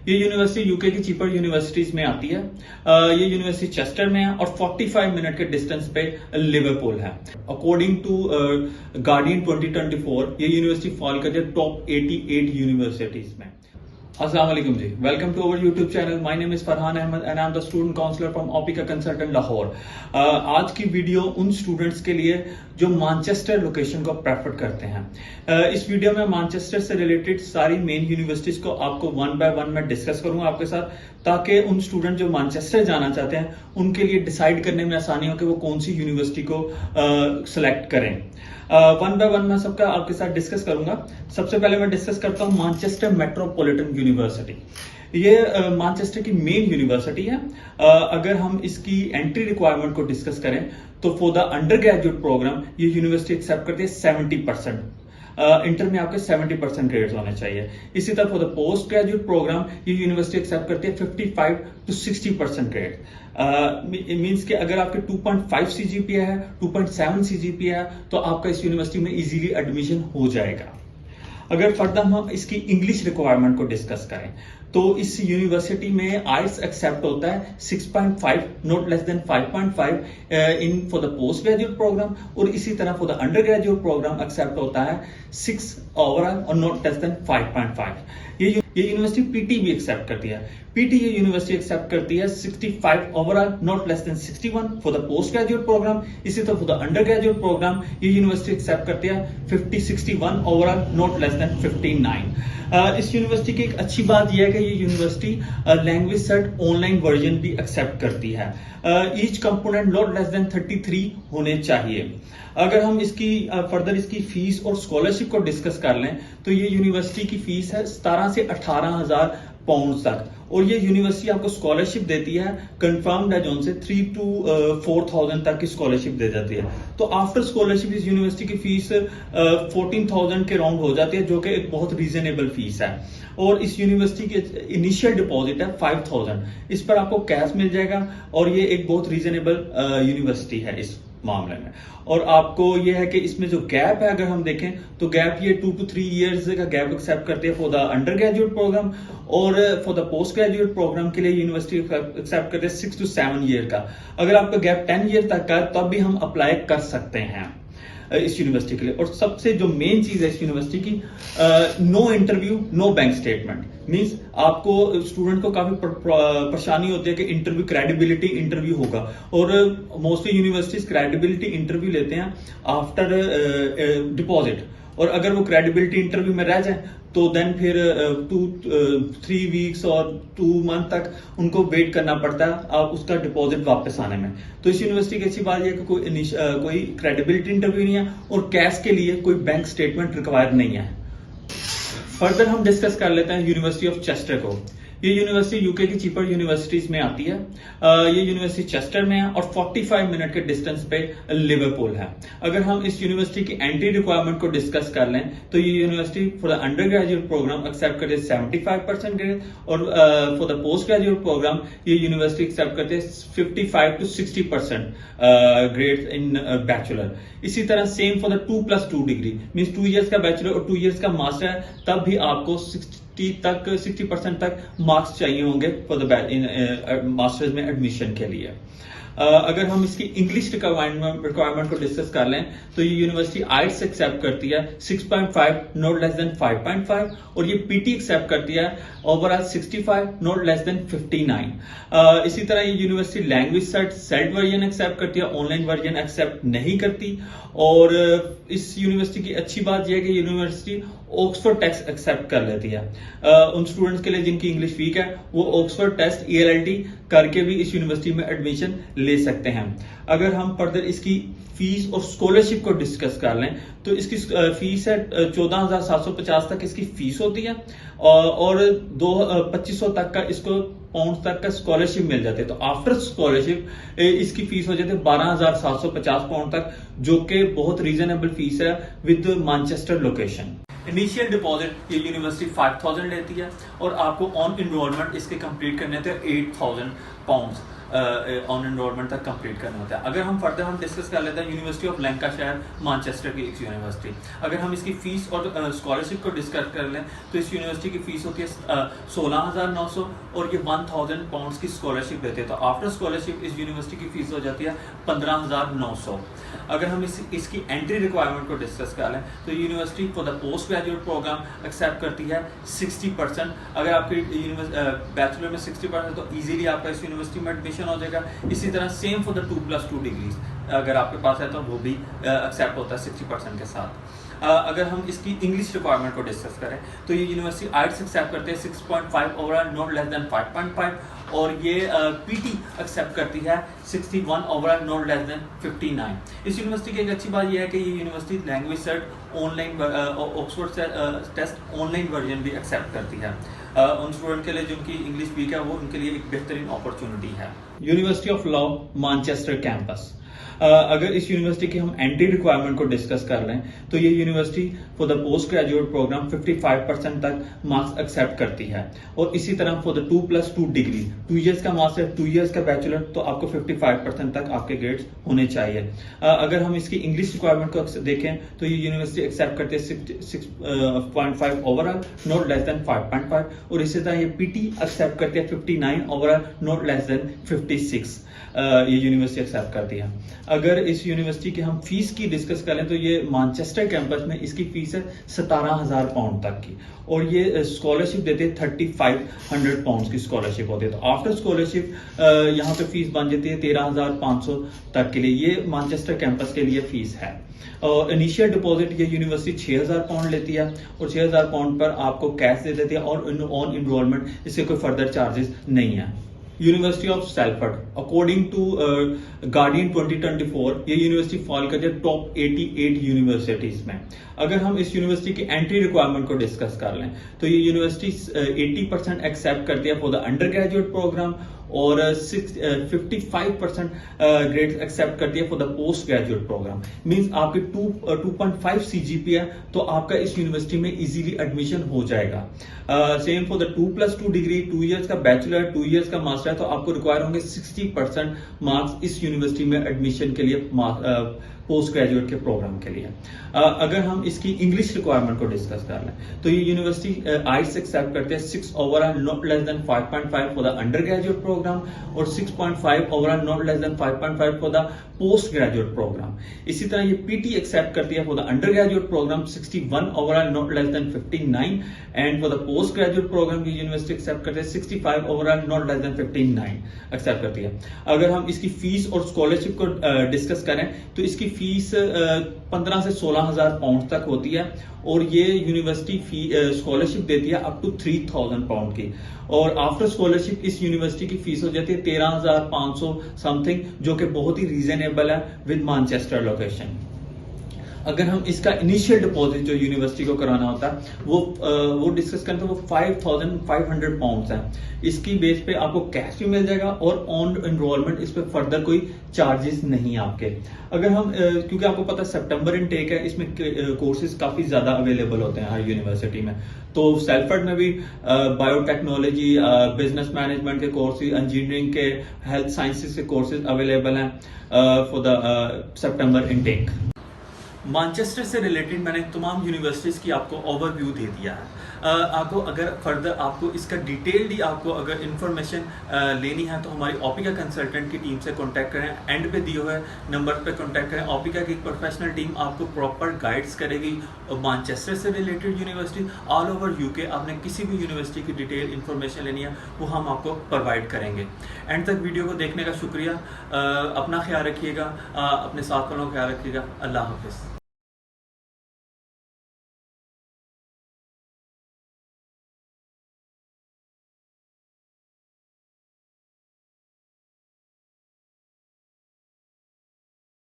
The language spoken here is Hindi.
ये यूनिवर्सिटी यूके की चीपर यूनिवर्सिटीज में आती है। ये यूनिवर्सिटी चेस्टर में है और 45 मिनट के डिस्टेंस पे लिवरपूल है। अकॉर्डिंग टू गार्डियन 2024 ये यूनिवर्सिटी फॉल करती है टॉप 88 यूनिवर्सिटीज में। अस्सलाम वालेकुम जी, welcome to our YouTube channel. My name is Farhan Ahmed and I am the student counsellor from Opika consultant Lahore. आज की वीडियो उन स्टूडेंट्स के लिए जो मैनचेस्टर लोकेशन को प्रेफर करते हैं। इस वीडियो में मैनचेस्टर से रिलेटेड सारी मेन यूनिवर्सिटीज को आपको वन बाय वन मैं डिस्कस करूंगा आपके साथ, ताकि उन स्टूडेंट जो मैनचेस्टर जाना चाहते हैं उनके लिए डिसाइड करने में आसानी हो कि वो कौन सी यूनिवर्सिटी को सिलेक्ट करें। वन बाय वन मैं सबका आपके साथ डिस्कस करूंगा। सबसे पहले मैं डिस्कस करता हूं मैनचेस्टर मेट्रोपॉलिटन यूनिवर्सिटी। ये मैनचेस्टर की मेन यूनिवर्सिटी है। अगर हम इसकी एंट्री रिक्वायरमेंट को डिस्कस करें तो for the under graduate programme ये यूनिवर्सिटी एक्सेप्ट करती है 70%। इंटर में आपके 70% ग्रेड्स होने चाहिए। इसी तरह for the post graduate programme ये यूनिवर्सिटी एक्सेप्ट करती है 55 to 60% ग्रेड। मींस कि अगर आपके 2.5 सीजीपीए है, 2.7 सीजीपीए है, तो आपका इस यूनिवर्सिटी में इजीली एडमिशन हो जाएगा। अगर फर्दर हम इसकी इंग्लिश रिक्वायरमेंट को डिस्कस करें तो इस यूनिवर्सिटी में आइल्स एक्सेप्ट होता है 6.5 not less than 5.5 in for the post graduate programme, और इसी तरह for the under graduate programme accept होता है 6 ओवरऑल और नॉट लेस देन 5.5। ये यूनिवर्सिटी पीटी भी एक्सेप्ट करती है। पीटी ये यूनिवर्सिटी एक्सेप्ट करती है 65 overall not less than 61 for the post graduate programme. इसी तरह for the under graduate programme ये यूनिवर्सिटी एक्सेप्ट करती है 61 ओवरऑल नॉट लेस देन 59। इस यूनिवर्सिटी की एक अच्छी बात यह है कि ये university language set online version भी एक्सेप्ट करती है। Each component not less then 33 होने चाहिए। अगर हम इसकी फर्दर इसकी फीस और स्कॉलरशिप को डिस्कस कर लें तो ये यूनिवर्सिटी की फीस है 17 से 18,000 पाउंड तक, और ये यूनिवर्सिटी आपको स्कॉलरशिप देती है कंफर्म्ड है जोन से 3 to 4,000 तक की स्कॉलरशिप दे जाती है। तो आफ्टर स्कॉलरशिप इस यूनिवर्सिटी की फीस 14,000 के राउंड हो जाती है, जो कि एक बहुत रीजनेबल फीस है। और इस यूनिवर्सिटी की इनिशियल डिपॉजिट है 5,000, इस पर आपको कैश मिल जाएगा, और ये एक बहुत रीजनेबल यूनिवर्सिटी है इस मामले में। और आपको यह है कि इसमें जो गैप है अगर हम देखें तो गैप ये 2 to 3 इयर्स का गैप एक्सेप्ट करती है for the under graduate programme, और for the post graduate program के लिए यूनिवर्सिटी एक्सेप्ट करती है 6 to 7 ईयर का। अगर आपका गैप 10 ईयर तक का तब भी हम अप्लाई कर सकते हैं इस यूनिवर्सिटी के लिए। और सबसे जो मेन चीज है इस यूनिवर्सिटी की, no interview no bank statement. Means आपको स्टूडेंट को काफी परेशानी होती है कि इंटरव्यू क्रेडिबिलिटी इंटरव्यू होगा, और मोस्टली यूनिवर्सिटीज क्रेडिबिलिटी इंटरव्यू लेते हैं आफ्टर डिपॉजिट, और अगर वो क्रेडिबिलिटी इंटरव्यू में रह जाए तो देन फिर 3 वीक्स और 2 मंथ तक उनको वेट करना पड़ता है उसका डिपॉजिट वापस आने में। तो इस यूनिवर्सिटी की अच्छी बात यह कि कोई क्रेडिबिलिटी इंटरव्यू नहीं है, और कैश के लिए कोई बैंक स्टेटमेंट रिक्वायर्ड नहीं है। फर्दर हम डिस्कस कर लेते हैं यूनिवर्सिटी ऑफ चेस्टर को। ये यूनिवर्सिटी यूके की चीपर यूनिवर्सिटीज में आती है। ये यूनिवर्सिटी चेस्टर में है और 45 मिनट के डिस्टेंस पे लिवरपूल है। अगर हम इस यूनिवर्सिटी की एंट्री रिक्वायरमेंट को डिस्कस कर लें तो ये university for the under graduate programme accept करते हैं 75% ग्रेड, और for the post graduate programme ये यूनिवर्सिटी एक्सेप्ट करते हैं 55 to 60% ग्रेड इन बैचलर। इसी तरह same for the 2+2 degree, means 2 years का बैचलर और 2 इयर्स का मास्टर है, तब भी आपको 60% तक मार्क्स चाहिए होंगे फॉर द मास्टर्स में एडमिशन के लिए। अगर हम इसकी इंग्लिश रिक्वायरमेंट को डिस्कस कर लें तो ये यूनिवर्सिटी आइल्स एक्सेप्ट करती है 6.5 नॉट लेस देन 5.5, और ये पीटी एक्सेप्ट करती है ओवरऑल 65 नॉट लेस देन 59। इसी तरह ये university language cert version accept करती है, ऑनलाइन वर्जन एक्सेप्ट नहीं करती। और इस यूनिवर्सिटी की अच्छी बात यह है कि यूनिवर्सिटी ऑक्सफोर्ड टेस्ट एक्सेप्ट कर लेती है। उन स्टूडेंट्स के लिए जिनकी इंग्लिश वीक है वो ऑक्सफोर्ड टेस्ट ELLT करके भी इस यूनिवर्सिटी में एडमिशन ले सकते हैं। अगर हम फर्दर इसकी फीस और स्कॉलरशिप को डिस्कस कर लें तो इसकी फीस है 14,750 तक इसकी फीस होती है, और 2,2500 तक का इसको पाउंड तक का स्कॉलरशिप मिल जाती है। तो आफ्टर स्कॉलरशिप इसकी फीस हो जाती है 12,750 पाउंड तक, जो कि बहुत रीजनेबल फीस है with Manchester location. Initial deposit ये यूनिवर्सिटी 5,000 लेती है, और आपको ऑन इनरोलमेंट इसके कंप्लीट करने थे 8,000 पाउंड। ऑन एनरोलमेंट तक कंप्लीट करने होते हैं। अगर हम फर्दर हम डिस्कस कर लेते हैं यूनिवर्सिटी ऑफ लैंकाशायर मैनचेस्टर की एक यूनिवर्सिटी, अगर हम इसकी फीस और स्कॉलरशिप को डिस्कस कर लें तो इस यूनिवर्सिटी की फीस होती है 16,900 और ये 1,000 पाउंड्स की स्कॉलरशिप देते हैं। तो आफ्टर स्कॉलरशिप इस यूनिवर्सिटी की फीस हो जाती है 15,900। अगर हम इसकी एंट्री रिक्वायरमेंट को डिस्कस कर लें तो university for the post graduate programme accept करती है 60%। अगर आपकी बैचलर में 60% तो इजीली आपका इस यूनिवर्सिटी में एडमिशन हो जाएगा। इसी तरह सेम फॉर द 2+2 डिग्रीज अगर आपके पास है तो वो भी एक्सेप्ट होता है 60% के साथ। अगर हम इसकी इंग्लिश रिक्वायरमेंट को डिस्कस करें तो ये यूनिवर्सिटी आइट्स एक्सेप्ट करते हैं 6.5 ओवरऑल, नॉट लेस देन 5.5, और ये पीटी एक्सेप्ट करती है 61 ओवरऑल, नॉट लेस देन 59। इस यूनिवर्सिटी की एक अच्छी बात यह है कि ये university language cert online Oxford test online version भी एक्सेप्ट करती है। उन स्टूडेंट के लिए जिनकी इंग्लिश वीक है वो उनके लिए एक बेहतरीन अपॉर्चुनिटी है। University of law Manchester campus, अगर इस यूनिवर्सिटी की हम एंट्री रिक्वायरमेंट को डिस्कस कर लें तो ये university for the post graduate programme 55% तक मार्क्स एक्सेप्ट करती है, और इसी तरह फॉर द 2+2 डिग्री 2 इयर्स का मास्टर 2 इयर्स का बैचलर तो आपको 55% तक आपके ग्रेड्स होने चाहिए। अगर हम इसकी इंग्लिश रिक्वायरमेंट को देखें तो ये यूनिवर्सिटी एक्सेप्ट करती है 6.5 ओवरऑल, नॉट लेस देन 5.5, और इसी तरह ये पीटी एक्सेप्ट करती है 59 ओवरऑल, नॉट लेस देन 56। ये यूनिवर्सिटी एक्सेप्ट करती है। अगर इस यूनिवर्सिटी की हम फीस की डिस्कस करें तो ये मैनचेस्टर कैंपस में इसकी फीस है 17,000 पाउंड तक की, और ये स्कॉलरशिप देते हैं 3,500 पाउंड की स्कॉलरशिप होती है। तो आफ्टर स्कॉलरशिप यहाँ पे फीस बन जाती है 13,500 तक के लिए। ये मैनचेस्टर कैंपस के लिए फीस है। और इनिशियल डिपॉजिट ये यूनिवर्सिटी 6,000 पाउंड लेती है, और 6,000 पाउंड पर आपको कैश दे देती है, और ऑन इनरोलमेंट इससे कोई फर्दर चार्जेस नहीं है। University of Salford, according to Guardian 2024 ये यूनिवर्सिटी फॉल करती है टॉप 88 यूनिवर्सिटीज में। अगर हम इस यूनिवर्सिटी की एंट्री रिक्वायरमेंट को डिस्कस कर लें तो ये यूनिवर्सिटी 80% एक्सेप्ट करती है for the under graduate programme, और 55% ग्रेड एक्सेप्ट करती है for the post graduate programme. Means आपके 2.5 CGPA है तो आपका इस यूनिवर्सिटी में इजीली एडमिशन हो जाएगा। Same for the 2+2 degree 2 years का बैचलर 2 इयर्स का मास्टर है तो आपको रिक्वायर होंगे 60% मार्क्स इस यूनिवर्सिटी में एडमिशन के लिए पोस्ट ग्रेजुएट के प्रोग्राम के लिए। अगर हम इसकी इंग्लिश रिक्वायरमेंट को डिस्कस कर लें तो ये यूनिवर्सिटी आइट्स एक्सेप्ट करते हैं 6 overall, not less than 5.5 for the under graduate programme, और 6.5 overall, not less than 5.5 for the post graduate programme. इसी तरह ये पीटी एक्सेप्ट करती है for the under graduate programme 61 overall, not less than 59, and for the post graduate programme की यूनिवर्सिटी एक्सेप्ट करते हैं 65 overall, not less than 59 accept करती है। अगर हम इसकी फीस और स्कॉलरशिप को डिस्कस करें तो इसकी फीस 15 से 16,000 पाउंड तक होती है, और ये यूनिवर्सिटी स्कॉलरशिप देती है अप टू 3,000 पाउंड की, और आफ्टर स्कॉलरशिप इस यूनिवर्सिटी की फीस हो जाती है 13,500 समथिंग, जो कि बहुत ही रीजनेबल है विद मैनचेस्टर लोकेशन। अगर हम इसका इनिशियल डिपॉजिट जो यूनिवर्सिटी को कराना होता है वो डिस्कस करें तो वो 5,500 पाउंड्स है। इसकी बेस पे आपको कैश भी मिल जाएगा, और ऑन एनरोलमेंट इस पे फर्दर कोई चार्जेस नहीं आपके। अगर हम क्योंकि आपको पता है सितंबर इनटेक है, इसमें कोर्सेज काफी ज्यादा अवेलेबल होते हैं हर यूनिवर्सिटी में। तो सैलफर्ड में भी बायोटेक्नोलॉजी, बिजनेस मैनेजमेंट के कोर्सेज, इंजीनियरिंग के, हेल्थ साइंसेज के कोर्सेज अवेलेबल हैं for the September intake. Manchester से रिलेटेड मैंने तमाम यूनिवर्सिटीज की आपको ओवरव्यू दे दिया है। आपको अगर फर्दर आपको इसका डिटेल्डली आपको अगर इंफॉर्मेशन लेनी है तो हमारी ओपिका कंसल्टेंट की टीम से कांटेक्ट करें। एंड पे दिए हुए नंबर पे कांटेक्ट करें। ओपिका की प्रोफेशनल टीम आपको प्रॉपर गाइड्स करेगी। मैनचेस्टर से related university all over UK, आपने किसी भी यूनिवर्सिटी की डिटेल इंफॉर्मेशन लेनी है वो हम आपको प्रोवाइड करेंगे। एंड तक वीडियो को देखने का शुक्रिया। अपना ख्याल रखिएगा, अपने साथ वालों का ख्याल रखिएगा। अल्लाह हाफिज़।